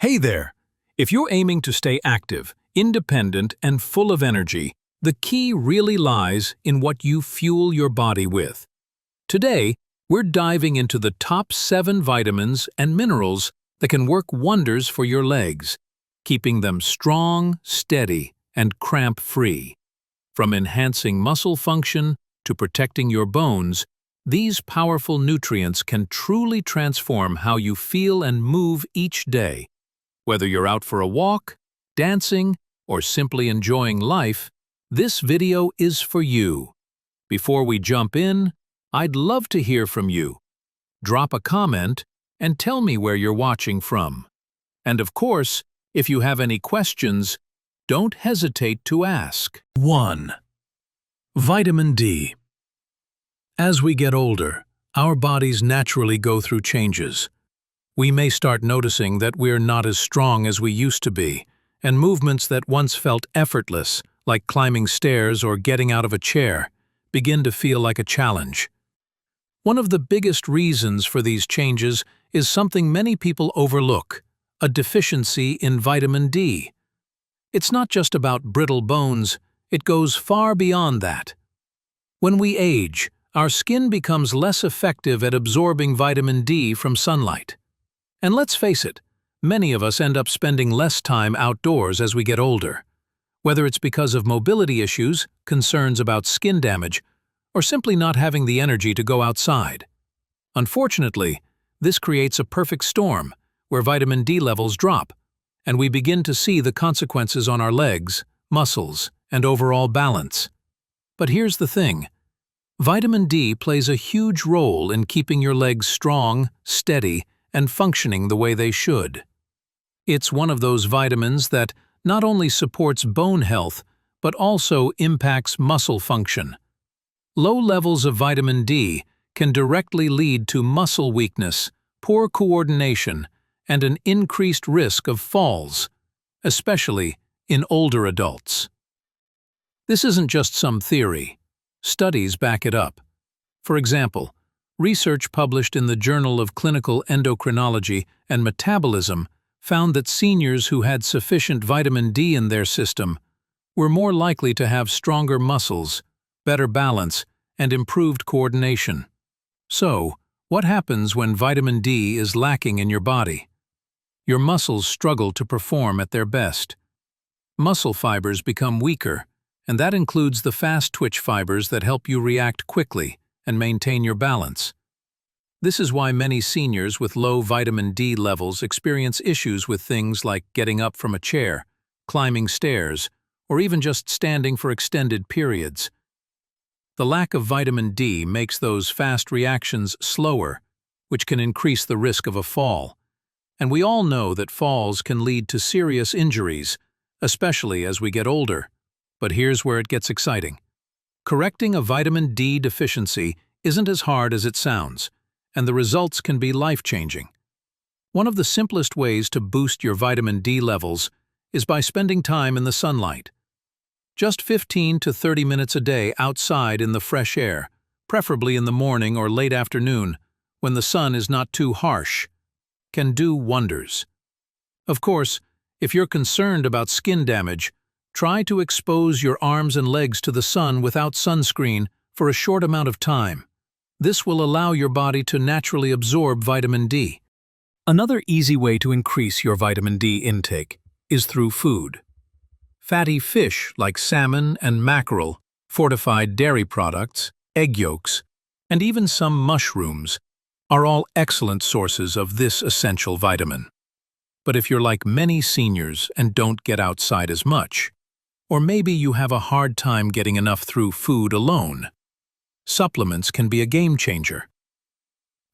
Hey there! If you're aiming to stay active, independent, and full of energy, the key really lies in what you fuel your body with. Today, we're diving into the top 7 vitamins and minerals that can work wonders for your legs, keeping them strong, steady, and cramp-free. From enhancing muscle function to protecting your bones, these powerful nutrients can truly transform how you feel and move each day. Whether you're out for a walk, dancing, or simply enjoying life, this video is for you. Before we jump in, I'd love to hear from you. Drop a comment and tell me where you're watching from. And of course, if you have any questions, don't hesitate to ask. 1. Vitamin D. As we get older, our bodies naturally go through changes. We may start noticing that we're not as strong as we used to be, and movements that once felt effortless, like climbing stairs or getting out of a chair, begin to feel like a challenge. One of the biggest reasons for these changes is something many people overlook: a deficiency in vitamin D. It's not just about brittle bones, it goes far beyond that. When we age, our skin becomes less effective at absorbing vitamin D from sunlight. And let's face it, many of us end up spending less time outdoors as we get older. Whether it's because of mobility issues, concerns about skin damage, or simply not having the energy to go outside. Unfortunately, this creates a perfect storm where vitamin D levels drop, and we begin to see the consequences on our legs, muscles, and overall balance. But here's the thing. Vitamin D plays a huge role in keeping your legs strong, steady, and functioning the way they should. It's one of those vitamins that not only supports bone health, but also impacts muscle function. Low levels of vitamin D can directly lead to muscle weakness, poor coordination, and an increased risk of falls, especially in older adults. This isn't just some theory. Studies back it up. For example, research published in the Journal of Clinical Endocrinology and Metabolism found that seniors who had sufficient vitamin D in their system were more likely to have stronger muscles, better balance, and improved coordination. So, what happens when vitamin D is lacking in your body? Your muscles struggle to perform at their best. Muscle fibers become weaker, and that includes the fast-twitch fibers that help you react quickly and maintain your balance. This is why many seniors with low vitamin D levels experience issues with things like getting up from a chair, climbing stairs, or even just standing for extended periods. The lack of vitamin D makes those fast reactions slower, which can increase the risk of a fall. And we all know that falls can lead to serious injuries, especially as we get older. But here's where it gets exciting. Correcting a vitamin D deficiency isn't as hard as it sounds, and the results can be life-changing. One of the simplest ways to boost your vitamin D levels is by spending time in the sunlight. Just 15 to 30 minutes a day outside in the fresh air, preferably in the morning or late afternoon, when the sun is not too harsh, can do wonders. Of course, if you're concerned about skin damage, try to expose your arms and legs to the sun without sunscreen for a short amount of time. This will allow your body to naturally absorb vitamin D. Another easy way to increase your vitamin D intake is through food. Fatty fish like salmon and mackerel, fortified dairy products, egg yolks, and even some mushrooms are all excellent sources of this essential vitamin. But if you're like many seniors and don't get outside as much, or maybe you have a hard time getting enough through food alone, supplements can be a game changer.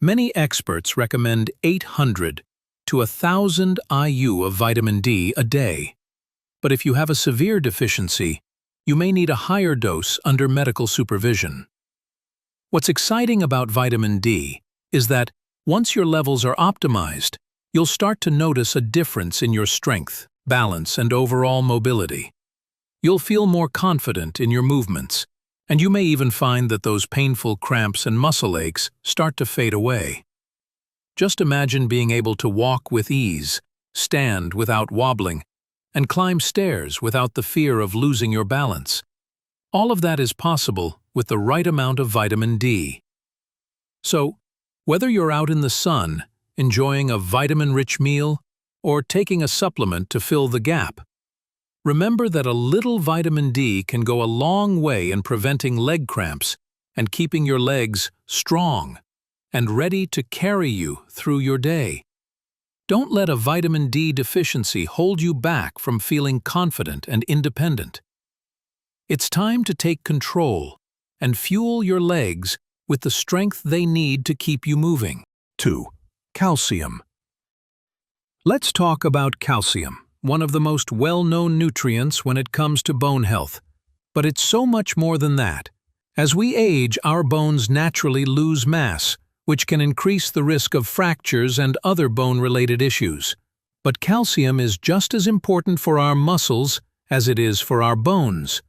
Many experts recommend 800 to 1,000 IU of vitamin D a day. But if you have a severe deficiency, you may need a higher dose under medical supervision. What's exciting about vitamin D is that once your levels are optimized, you'll start to notice a difference in your strength, balance, and overall mobility. You'll feel more confident in your movements, and you may even find that those painful cramps and muscle aches start to fade away. Just imagine being able to walk with ease, stand without wobbling, and climb stairs without the fear of losing your balance. All of that is possible with the right amount of vitamin D. So, whether you're out in the sun, enjoying a vitamin-rich meal, or taking a supplement to fill the gap, remember that a little vitamin D can go a long way in preventing leg cramps and keeping your legs strong and ready to carry you through your day. Don't let a vitamin D deficiency hold you back from feeling confident and independent. It's time to take control and fuel your legs with the strength they need to keep you moving. 2. Calcium. Let's talk about calcium, one of the most well-known nutrients when it comes to bone health. But it's so much more than that. As we age, our bones naturally lose mass, which can increase the risk of fractures and other bone-related issues. But calcium is just as important for our muscles as it is for our bones.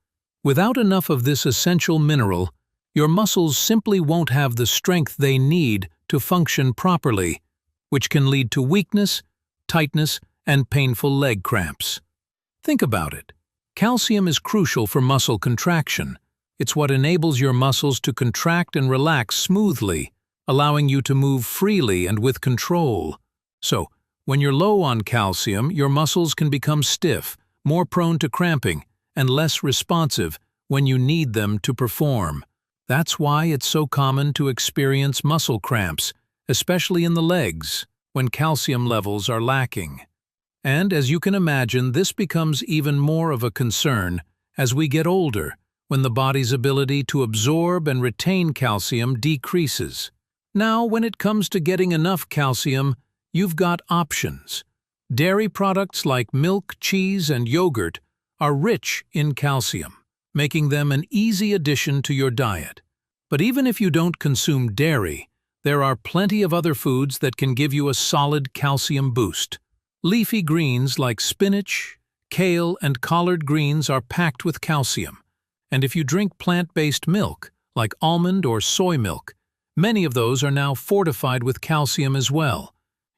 Without enough of this essential mineral, your muscles simply won't have the strength they need to function properly, which can lead to weakness, tightness, and painful leg cramps. Think about it. Calcium is crucial for muscle contraction. It's what enables your muscles to contract and relax smoothly, allowing you to move freely and with control. So, when you're low on calcium, your muscles can become stiff, more prone to cramping, and less responsive when you need them to perform. That's why it's so common to experience muscle cramps, especially in the legs, when calcium levels are lacking. And as you can imagine, this becomes even more of a concern as we get older, when the body's ability to absorb and retain calcium decreases. Now, when it comes to getting enough calcium, you've got options. Dairy products like milk, cheese, and yogurt are rich in calcium, making them an easy addition to your diet. But even if you don't consume dairy, there are plenty of other foods that can give you a solid calcium boost. Leafy greens like spinach, kale, and collard greens are packed with calcium. And if you drink plant-based milk, like almond or soy milk, many of those are now fortified with calcium as well.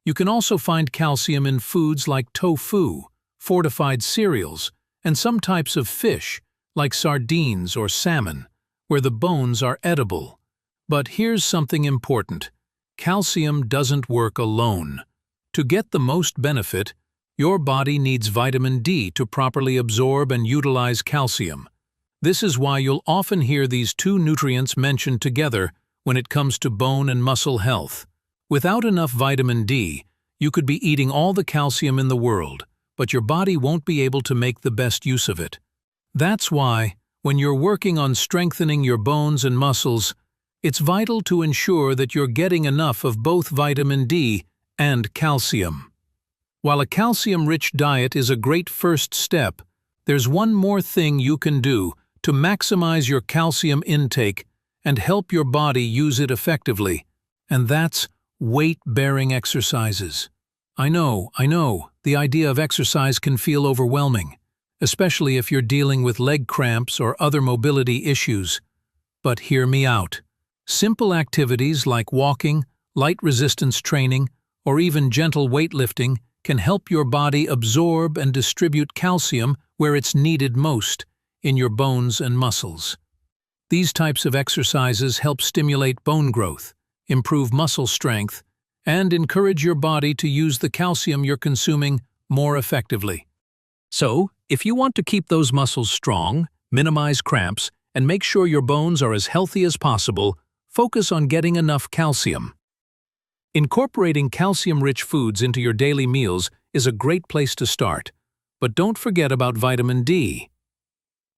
You can also find calcium in foods like tofu, fortified cereals, and some types of fish, like sardines or salmon, where the bones are edible. But here's something important. Calcium doesn't work alone. To get the most benefit, your body needs vitamin D to properly absorb and utilize calcium. This is why you'll often hear these two nutrients mentioned together when it comes to bone and muscle health. Without enough vitamin D, you could be eating all the calcium in the world, but your body won't be able to make the best use of it. That's why, when you're working on strengthening your bones and muscles, it's vital to ensure that you're getting enough of both vitamin D and calcium. While a calcium-rich diet is a great first step, there's one more thing you can do to maximize your calcium intake and help your body use it effectively, and that's weight-bearing exercises. I know, the idea of exercise can feel overwhelming, especially if you're dealing with leg cramps or other mobility issues. But hear me out. Simple activities like walking, light resistance training, or even gentle weightlifting can help your body absorb and distribute calcium where it's needed most, in your bones and muscles. These types of exercises help stimulate bone growth, improve muscle strength, and encourage your body to use the calcium you're consuming more effectively. So, if you want to keep those muscles strong, minimize cramps, and make sure your bones are as healthy as possible, focus on getting enough calcium. Incorporating calcium-rich foods into your daily meals is a great place to start, but don't forget about vitamin D.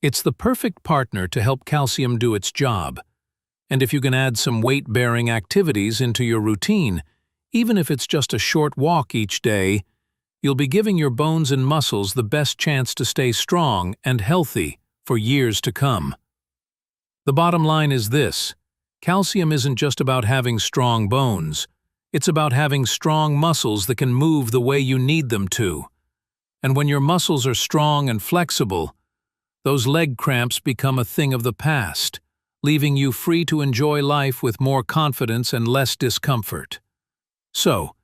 It's the perfect partner to help calcium do its job. And if you can add some weight-bearing activities into your routine, even if it's just a short walk each day, you'll be giving your bones and muscles the best chance to stay strong and healthy for years to come. The bottom line is this: calcium isn't just about having strong bones. It's about having strong muscles that can move the way you need them to. And when your muscles are strong and flexible, those leg cramps become a thing of the past, leaving you free to enjoy life with more confidence and less discomfort. So,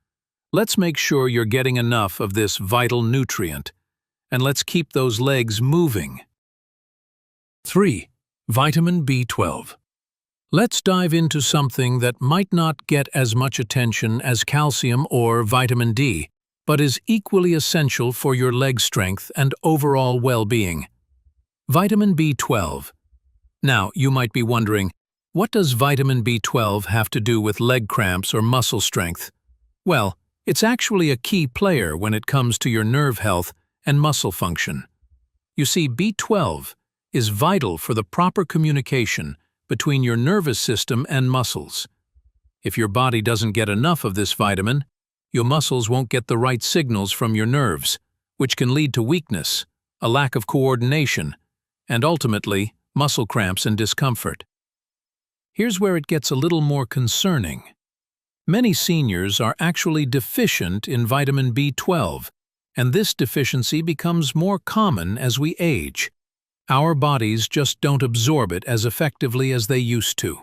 Let's make sure you're getting enough of this vital nutrient, and let's keep those legs moving. 3. Vitamin B12. Let's dive into something that might not get as much attention as calcium or vitamin D, but is equally essential for your leg strength and overall well-being. Vitamin B12. Now, you might be wondering, what does vitamin B12 have to do with leg cramps or muscle strength? Well, it's actually a key player when it comes to your nerve health and muscle function. You see, B12 is vital for the proper communication between your nervous system and muscles. If your body doesn't get enough of this vitamin, your muscles won't get the right signals from your nerves, which can lead to weakness, a lack of coordination, and ultimately, muscle cramps and discomfort. Here's where it gets a little more concerning. Many seniors are actually deficient in vitamin B12, and this deficiency becomes more common as we age. Our bodies just don't absorb it as effectively as they used to.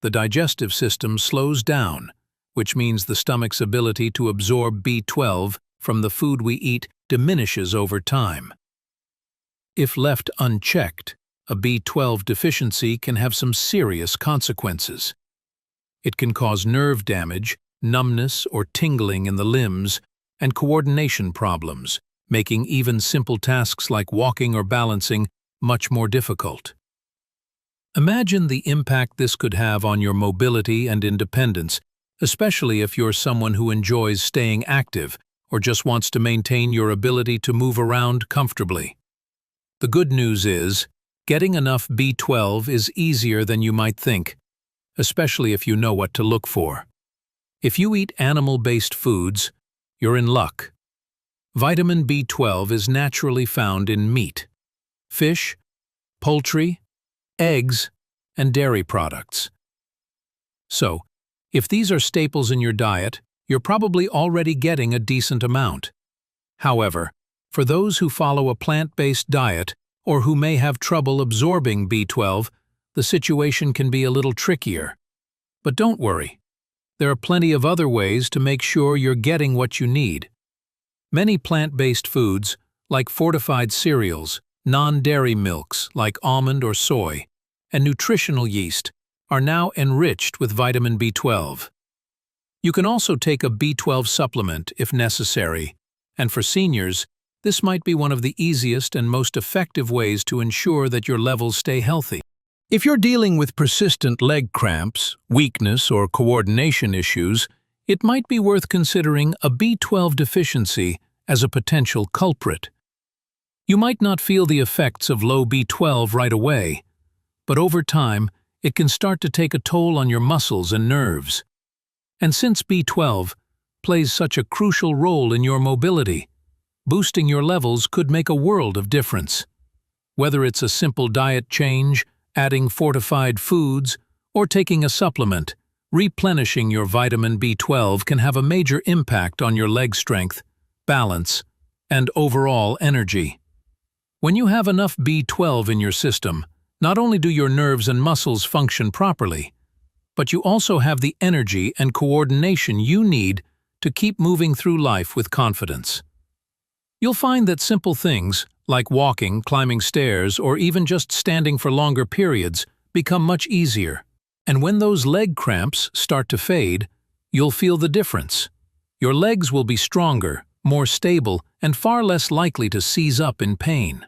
The digestive system slows down, which means the stomach's ability to absorb B12 from the food we eat diminishes over time. If left unchecked, a B12 deficiency can have some serious consequences. It can cause nerve damage, numbness or tingling in the limbs, and coordination problems, making even simple tasks like walking or balancing much more difficult. Imagine the impact this could have on your mobility and independence, especially if you're someone who enjoys staying active or just wants to maintain your ability to move around comfortably. The good news is, getting enough B12 is easier than you might think, especially if you know what to look for. If you eat animal-based foods, you're in luck. Vitamin B12 is naturally found in meat, fish, poultry, eggs, and dairy products. So, if these are staples in your diet, you're probably already getting a decent amount. However, for those who follow a plant-based diet or who may have trouble absorbing B12, the situation can be a little trickier. But don't worry. There are plenty of other ways to make sure you're getting what you need. Many plant-based foods, like fortified cereals, non-dairy milks like almond or soy, and nutritional yeast, are now enriched with vitamin B12. You can also take a B12 supplement if necessary, and for seniors, this might be one of the easiest and most effective ways to ensure that your levels stay healthy. If you're dealing with persistent leg cramps, weakness, or coordination issues, it might be worth considering a B12 deficiency as a potential culprit. You might not feel the effects of low B12 right away, but over time, it can start to take a toll on your muscles and nerves. And since B12 plays such a crucial role in your mobility, boosting your levels could make a world of difference. Whether it's a simple diet change, adding fortified foods, or taking a supplement, replenishing your vitamin B12 can have a major impact on your leg strength, balance, and overall energy. When you have enough B12 in your system, not only do your nerves and muscles function properly, but you also have the energy and coordination you need to keep moving through life with confidence. You'll find that simple things, like walking, climbing stairs, or even just standing for longer periods, become much easier. And when those leg cramps start to fade, you'll feel the difference. Your legs will be stronger, more stable, and far less likely to seize up in pain.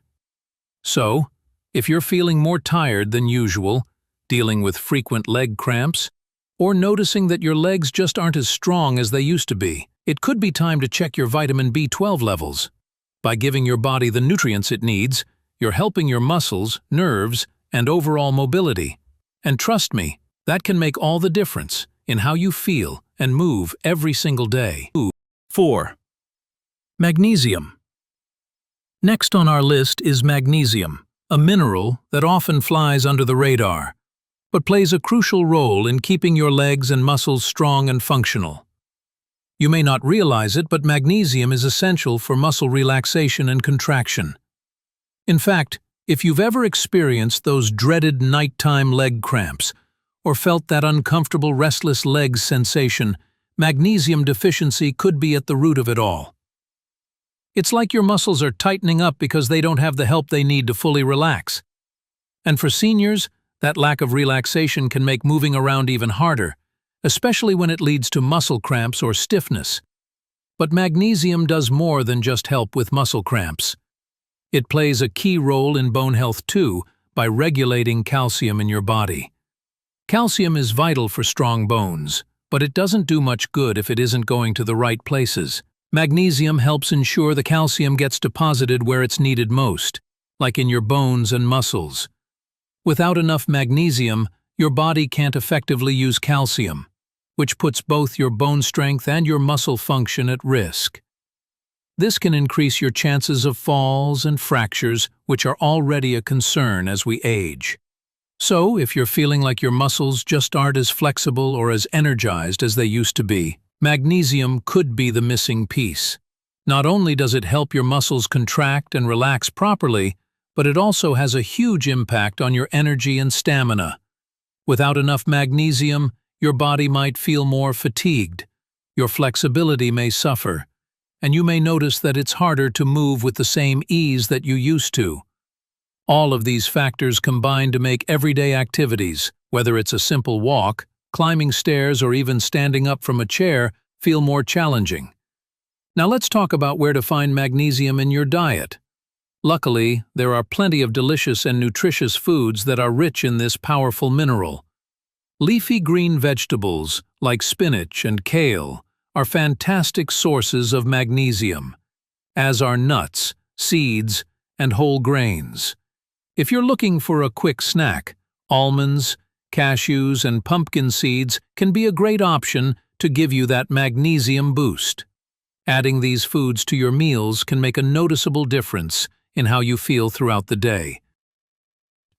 So, if you're feeling more tired than usual, dealing with frequent leg cramps, or noticing that your legs just aren't as strong as they used to be, it could be time to check your vitamin B12 levels. By giving your body the nutrients it needs, you're helping your muscles, nerves, and overall mobility. And trust me, that can make all the difference in how you feel and move every single day. 4. Magnesium. Next on our list is magnesium, a mineral that often flies under the radar, but plays a crucial role in keeping your legs and muscles strong and functional. You may not realize it, but magnesium is essential for muscle relaxation and contraction. In fact, if you've ever experienced those dreaded nighttime leg cramps, or felt that uncomfortable restless legs sensation, magnesium deficiency could be at the root of it all. It's like your muscles are tightening up because they don't have the help they need to fully relax. And for seniors, that lack of relaxation can make moving around even harder, especially when it leads to muscle cramps or stiffness. But magnesium does more than just help with muscle cramps. It plays a key role in bone health too, by regulating calcium in your body. Calcium is vital for strong bones, but it doesn't do much good if it isn't going to the right places. Magnesium helps ensure the calcium gets deposited where it's needed most, like in your bones and muscles. Without enough magnesium, your body can't effectively use calcium, which puts both your bone strength and your muscle function at risk. This can increase your chances of falls and fractures, which are already a concern as we age. So, if you're feeling like your muscles just aren't as flexible or as energized as they used to be, magnesium could be the missing piece. Not only does it help your muscles contract and relax properly, but it also has a huge impact on your energy and stamina. Without enough magnesium, your body might feel more fatigued, your flexibility may suffer, and you may notice that it's harder to move with the same ease that you used to. All of these factors combine to make everyday activities, whether it's a simple walk, climbing stairs, or even standing up from a chair, feel more challenging. Now let's talk about where to find magnesium in your diet. Luckily, there are plenty of delicious and nutritious foods that are rich in this powerful mineral. Leafy green vegetables, like spinach and kale, are fantastic sources of magnesium, as are nuts, seeds, and whole grains. If you're looking for a quick snack, almonds, cashews, and pumpkin seeds can be a great option to give you that magnesium boost. Adding these foods to your meals can make a noticeable difference in how you feel throughout the day.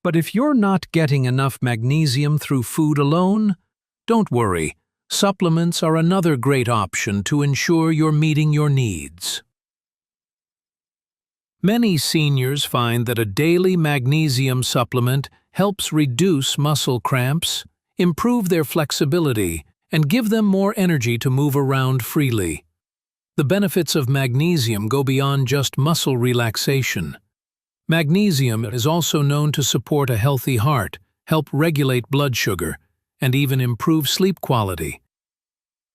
But if you're not getting enough magnesium through food alone, don't worry. Supplements are another great option to ensure you're meeting your needs. Many seniors find that a daily magnesium supplement helps reduce muscle cramps, improve their flexibility, and give them more energy to move around freely. The benefits of magnesium go beyond just muscle relaxation. Magnesium is also known to support a healthy heart, help regulate blood sugar, and even improve sleep quality.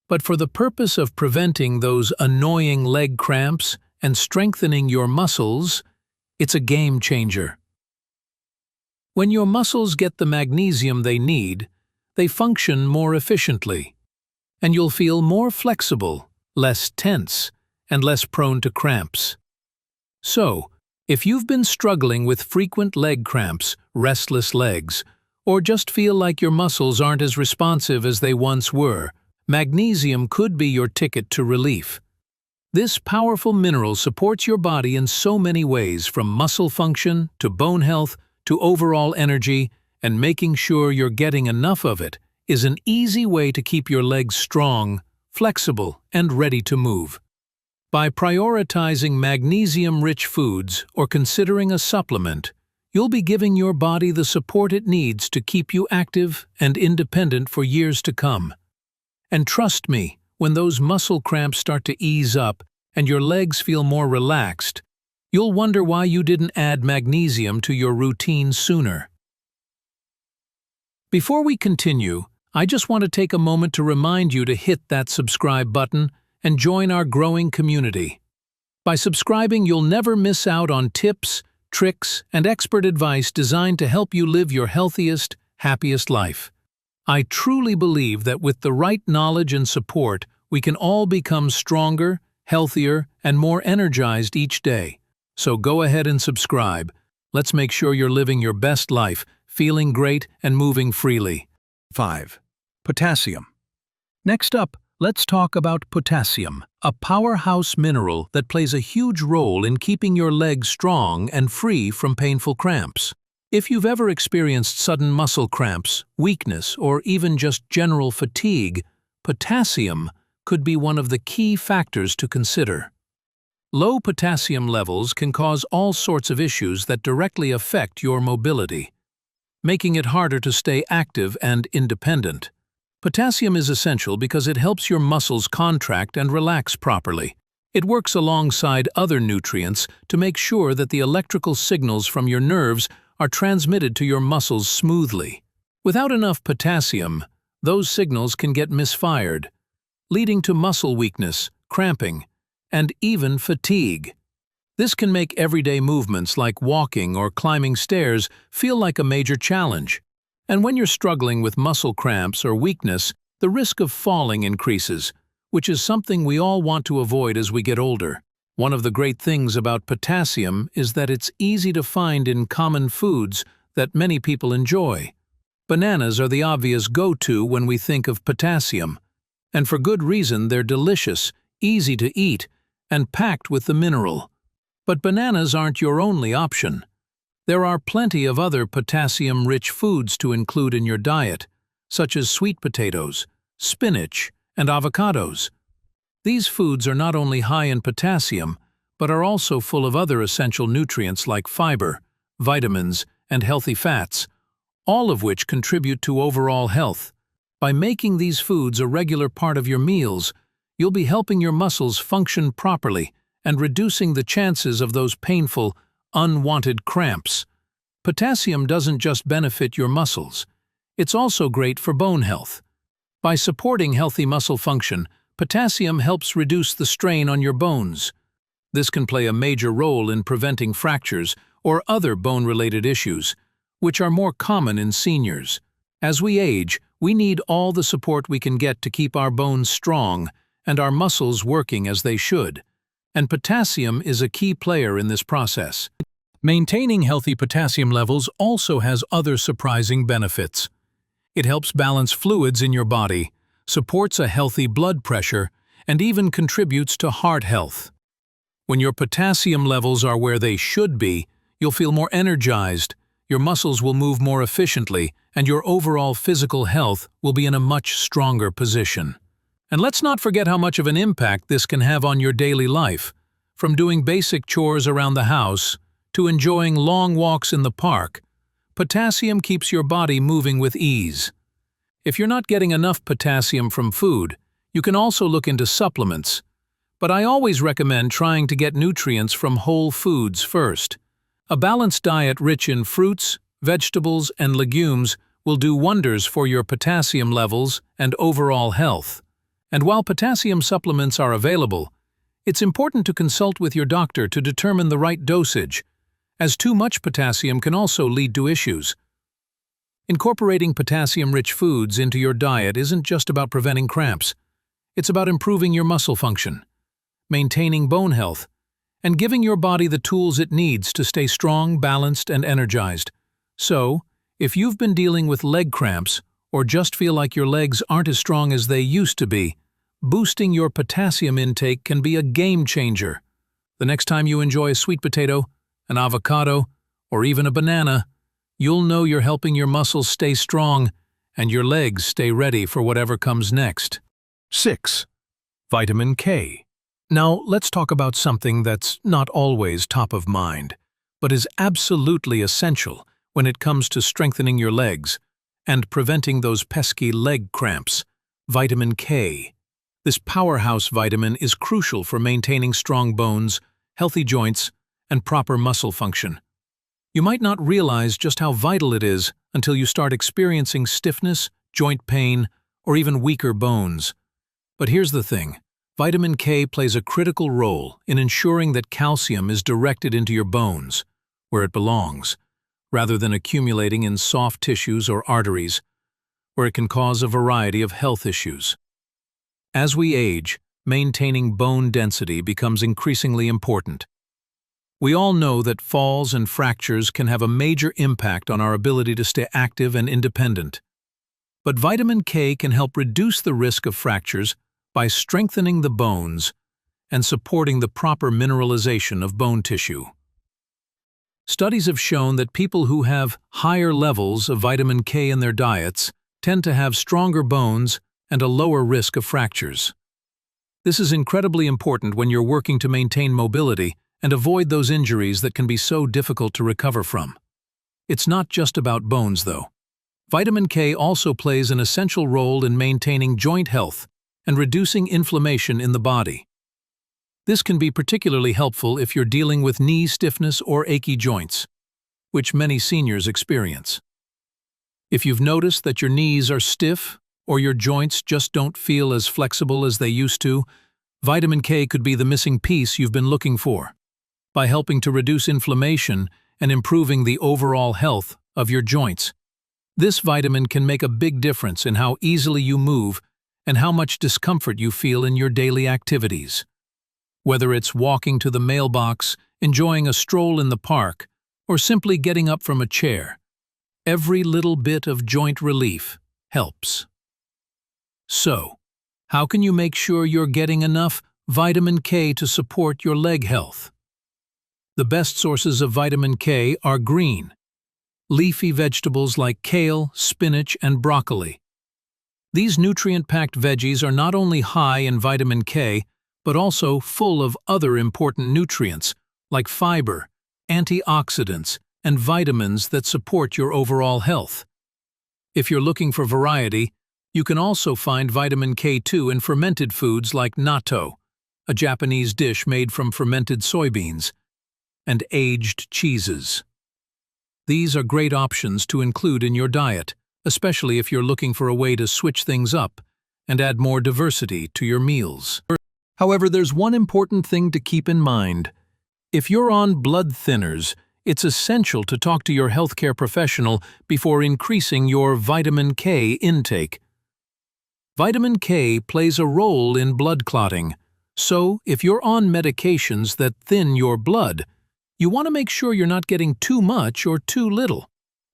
But for the purpose of preventing those annoying leg cramps and strengthening your muscles, it's a game changer. When your muscles get the magnesium they need, they function more efficiently, and you'll feel more flexible, less tense, and less prone to cramps. So, if you've been struggling with frequent leg cramps, restless legs, or just feel like your muscles aren't as responsive as they once were, magnesium could be your ticket to relief. This powerful mineral supports your body in so many ways, from muscle function to bone health to overall energy, and making sure you're getting enough of it is an easy way to keep your legs strong, flexible, and ready to move. By prioritizing magnesium-rich foods or considering a supplement, you'll be giving your body the support it needs to keep you active and independent for years to come. And trust me, when those muscle cramps start to ease up and your legs feel more relaxed, you'll wonder why you didn't add magnesium to your routine sooner. Before we continue, I just want to take a moment to remind you to hit that subscribe button and join our growing community. By subscribing, you'll never miss out on tips, tricks, and expert advice designed to help you live your healthiest, happiest life. I truly believe that with the right knowledge and support, we can all become stronger, healthier, and more energized each day. So go ahead and subscribe. Let's make sure you're living your best life, feeling great, and moving freely. 5. Potassium. Next up, let's talk about potassium, a powerhouse mineral that plays a huge role in keeping your legs strong and free from painful cramps. If you've ever experienced sudden muscle cramps, weakness, or even just general fatigue, potassium could be one of the key factors to consider. Low potassium levels can cause all sorts of issues that directly affect your mobility, making it harder to stay active and independent. Potassium is essential because it helps your muscles contract and relax properly. It works alongside other nutrients to make sure that the electrical signals from your nerves are transmitted to your muscles smoothly. Without enough potassium, those signals can get misfired, leading to muscle weakness, cramping, and even fatigue. This can make everyday movements like walking or climbing stairs feel like a major challenge. And when you're struggling with muscle cramps or weakness, the risk of falling increases, which is something we all want to avoid as we get older. One of the great things about potassium is that it's easy to find in common foods that many people enjoy. Bananas are the obvious go-to when we think of potassium. And for good reason, they're delicious, easy to eat, and packed with the mineral. But bananas aren't your only option. There are plenty of other potassium-rich foods to include in your diet, such as sweet potatoes, spinach, and avocados. These foods are not only high in potassium, but are also full of other essential nutrients like fiber, vitamins, and healthy fats, all of which contribute to overall health. By making these foods a regular part of your meals, you'll be helping your muscles function properly and reducing the chances of those painful, unwanted cramps. Potassium doesn't just benefit your muscles. It's also great for bone health. By supporting healthy muscle function, potassium helps reduce the strain on your bones. This can play a major role in preventing fractures or other bone-related issues, which are more common in seniors. As we age, we need all the support we can get to keep our bones strong and our muscles working as they should. And potassium is a key player in this process. Maintaining healthy potassium levels also has other surprising benefits. It helps balance fluids in your body, supports a healthy blood pressure, and even contributes to heart health. When your potassium levels are where they should be, you'll feel more energized, your muscles will move more efficiently, and your overall physical health will be in a much stronger position. And let's not forget how much of an impact this can have on your daily life. From doing basic chores around the house to enjoying long walks in the park, potassium keeps your body moving with ease. If you're not getting enough potassium from food, you can also look into supplements. But I always recommend trying to get nutrients from whole foods first. A balanced diet rich in fruits, vegetables, and legumes will do wonders for your potassium levels and overall health. And while potassium supplements are available, it's important to consult with your doctor to determine the right dosage, as too much potassium can also lead to issues. Incorporating potassium-rich foods into your diet isn't just about preventing cramps. It's about improving your muscle function, maintaining bone health, and giving your body the tools it needs to stay strong, balanced, and energized. So, if you've been dealing with leg cramps or just feel like your legs aren't as strong as they used to be, boosting your potassium intake can be a game changer. The next time you enjoy a sweet potato, an avocado, or even a banana, you'll know you're helping your muscles stay strong and your legs stay ready for whatever comes next. 6. Vitamin K. Now, let's talk about something that's not always top of mind, but is absolutely essential when it comes to strengthening your legs and preventing those pesky leg cramps: vitamin K. This powerhouse vitamin is crucial for maintaining strong bones, healthy joints, and proper muscle function. You might not realize just how vital it is until you start experiencing stiffness, joint pain, or even weaker bones. But here's the thing. Vitamin K plays a critical role in ensuring that calcium is directed into your bones, where it belongs, rather than accumulating in soft tissues or arteries, where it can cause a variety of health issues. As we age, maintaining bone density becomes increasingly important. We all know that falls and fractures can have a major impact on our ability to stay active and independent. But vitamin K can help reduce the risk of fractures by strengthening the bones and supporting the proper mineralization of bone tissue. Studies have shown that people who have higher levels of vitamin K in their diets tend to have stronger bones and a lower risk of fractures. This is incredibly important when you're working to maintain mobility and avoid those injuries that can be so difficult to recover from. It's not just about bones, though. Vitamin K also plays an essential role in maintaining joint health and reducing inflammation in the body. This can be particularly helpful if you're dealing with knee stiffness or achy joints, which many seniors experience. If you've noticed that your knees are stiff or your joints just don't feel as flexible as they used to, vitamin K could be the missing piece you've been looking for. By helping to reduce inflammation and improving the overall health of your joints, this vitamin can make a big difference in how easily you move and how much discomfort you feel in your daily activities. Whether it's walking to the mailbox, enjoying a stroll in the park, or simply getting up from a chair, every little bit of joint relief helps. So, how can you make sure you're getting enough vitamin K to support your leg health? The best sources of vitamin K are green, leafy vegetables like kale, spinach, and broccoli. These nutrient-packed veggies are not only high in vitamin K, but also full of other important nutrients like fiber, antioxidants, and vitamins that support your overall health. If you're looking for variety, you can also find vitamin K2 in fermented foods like natto, a Japanese dish made from fermented soybeans, and aged cheeses. These are great options to include in your diet, especially if you're looking for a way to switch things up and add more diversity to your meals. However, there's one important thing to keep in mind. If you're on blood thinners, it's essential to talk to your healthcare professional before increasing your vitamin K intake. Vitamin K plays a role in blood clotting, so if you're on medications that thin your blood, you want to make sure you're not getting too much or too little.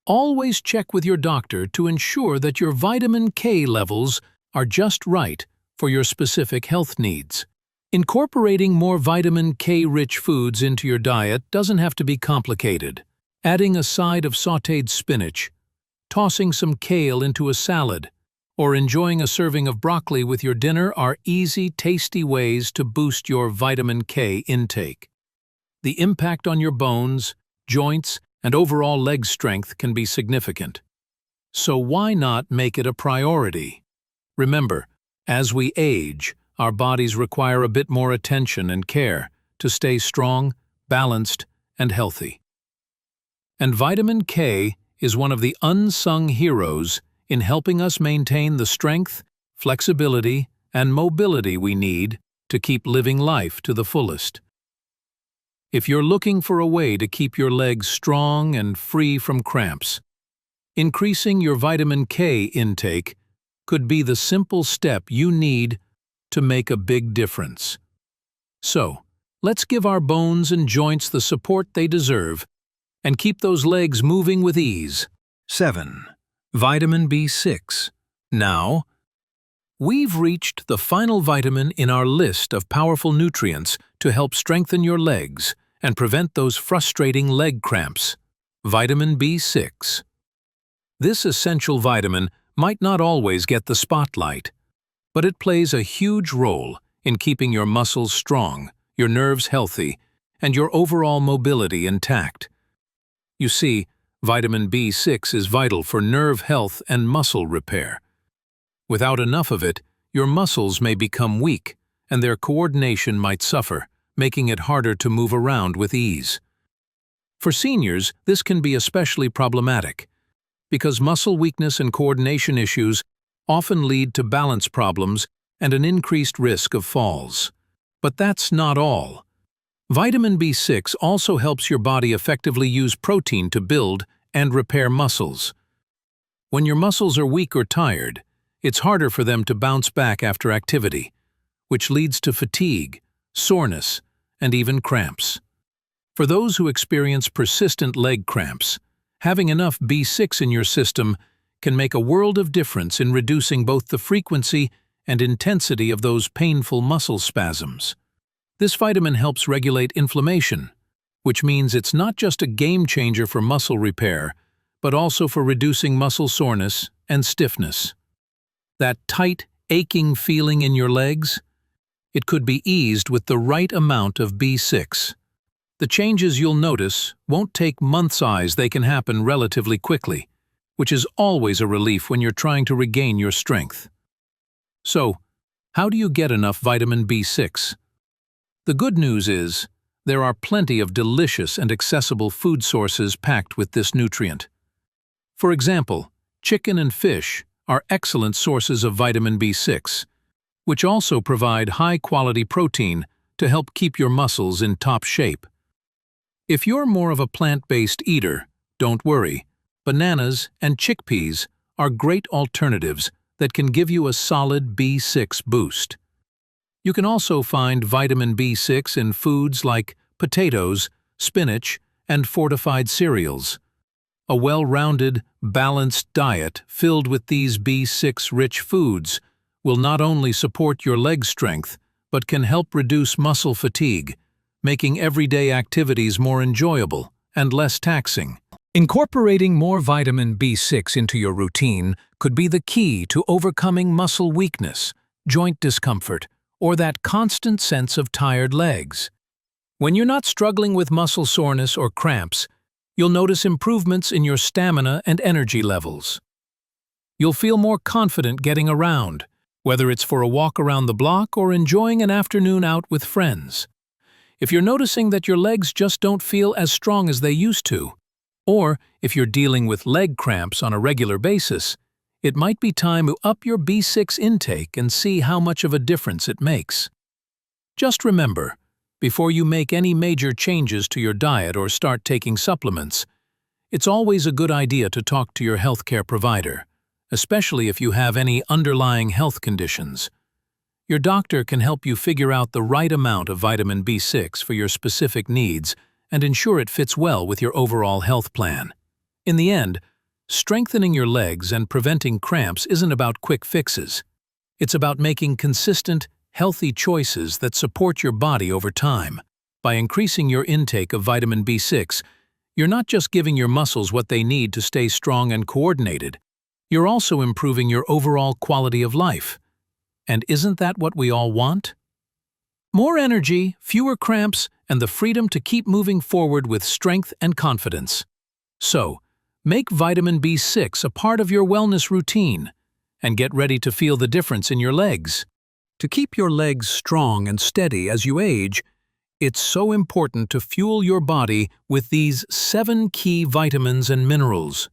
Always check with your doctor to ensure that your vitamin K levels are just right for your specific health needs. Incorporating more vitamin K-rich foods into your diet doesn't have to be complicated. Adding a side of sautéed spinach, tossing some kale into a salad, or enjoying a serving of broccoli with your dinner are easy, tasty ways to boost your vitamin K intake. The impact on your bones, joints, and overall leg strength can be significant. So why not make it a priority? Remember, as we age, our bodies require a bit more attention and care to stay strong, balanced, and healthy. And vitamin K is one of the unsung heroes in helping us maintain the strength, flexibility, and mobility we need to keep living life to the fullest. If you're looking for a way to keep your legs strong and free from cramps, increasing your vitamin K intake could be the simple step you need to make a big difference. So, let's give our bones and joints the support they deserve and keep those legs moving with ease. 7. Vitamin B6. Now, we've reached the final vitamin in our list of powerful nutrients to help strengthen your legs and prevent those frustrating leg cramps. Vitamin B6. This essential vitamin might not always get the spotlight, but it plays a huge role in keeping your muscles strong, your nerves healthy, and your overall mobility intact. You see, vitamin B6 is vital for nerve health and muscle repair. Without enough of it, your muscles may become weak, and their coordination might suffer, making it harder to move around with ease. For seniors, this can be especially problematic, because muscle weakness and coordination issues often lead to balance problems and an increased risk of falls. But that's not all. Vitamin B6 also helps your body effectively use protein to build and repair muscles. When your muscles are weak or tired, it's harder for them to bounce back after activity, which leads to fatigue, soreness, and even cramps. For those who experience persistent leg cramps, having enough B6 in your system can make a world of difference in reducing both the frequency and intensity of those painful muscle spasms. This vitamin helps regulate inflammation, which means it's not just a game changer for muscle repair, but also for reducing muscle soreness and stiffness. That tight, aching feeling in your legs? It could be eased with the right amount of B6. The changes you'll notice won't take months, they can happen relatively quickly. which is always a relief when you're trying to regain your strength. So, how do you get enough vitamin B6? The good news is, there are plenty of delicious and accessible food sources packed with this nutrient. For example, chicken and fish are excellent sources of vitamin B6, which also provide high-quality protein to help keep your muscles in top shape. If you're more of a plant-based eater, don't worry. Bananas and chickpeas are great alternatives that can give you a solid B6 boost. You can also find vitamin B6 in foods like potatoes, spinach, and fortified cereals. A well-rounded, balanced diet filled with these B6-rich foods will not only support your leg strength, but can help reduce muscle fatigue, making everyday activities more enjoyable and less taxing. Incorporating more vitamin B6 into your routine could be the key to overcoming muscle weakness, joint discomfort, or that constant sense of tired legs. When you're not struggling with muscle soreness or cramps, you'll notice improvements in your stamina and energy levels. You'll feel more confident getting around, whether it's for a walk around the block or enjoying an afternoon out with friends. If you're noticing that your legs just don't feel as strong as they used to, or if you're dealing with leg cramps on a regular basis, it might be time to up your B6 intake and see how much of a difference it makes. Just remember, before you make any major changes to your diet or start taking supplements, it's always a good idea to talk to your healthcare provider, especially if you have any underlying health conditions. Your doctor can help you figure out the right amount of vitamin B6 for your specific needs and ensure it fits well with your overall health plan. In the end, strengthening your legs and preventing cramps isn't about quick fixes. It's about making consistent, healthy choices that support your body over time. By increasing your intake of vitamin B6, you're not just giving your muscles what they need to stay strong and coordinated, you're also improving your overall quality of life. And isn't that what we all want? More energy, fewer cramps, and the freedom to keep moving forward with strength and confidence. So, make vitamin B6 a part of your wellness routine, and get ready to feel the difference in your legs. To keep your legs strong and steady as you age, it's so important to fuel your body with these 7 key vitamins and minerals.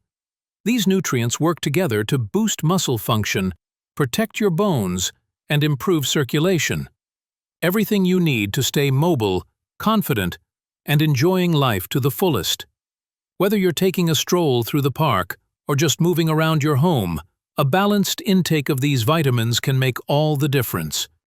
These nutrients work together to boost muscle function, protect your bones, and improve circulation. Everything you need to stay mobile, confident, and enjoying life to the fullest. Whether you're taking a stroll through the park or just moving around your home, a balanced intake of these vitamins can make all the difference.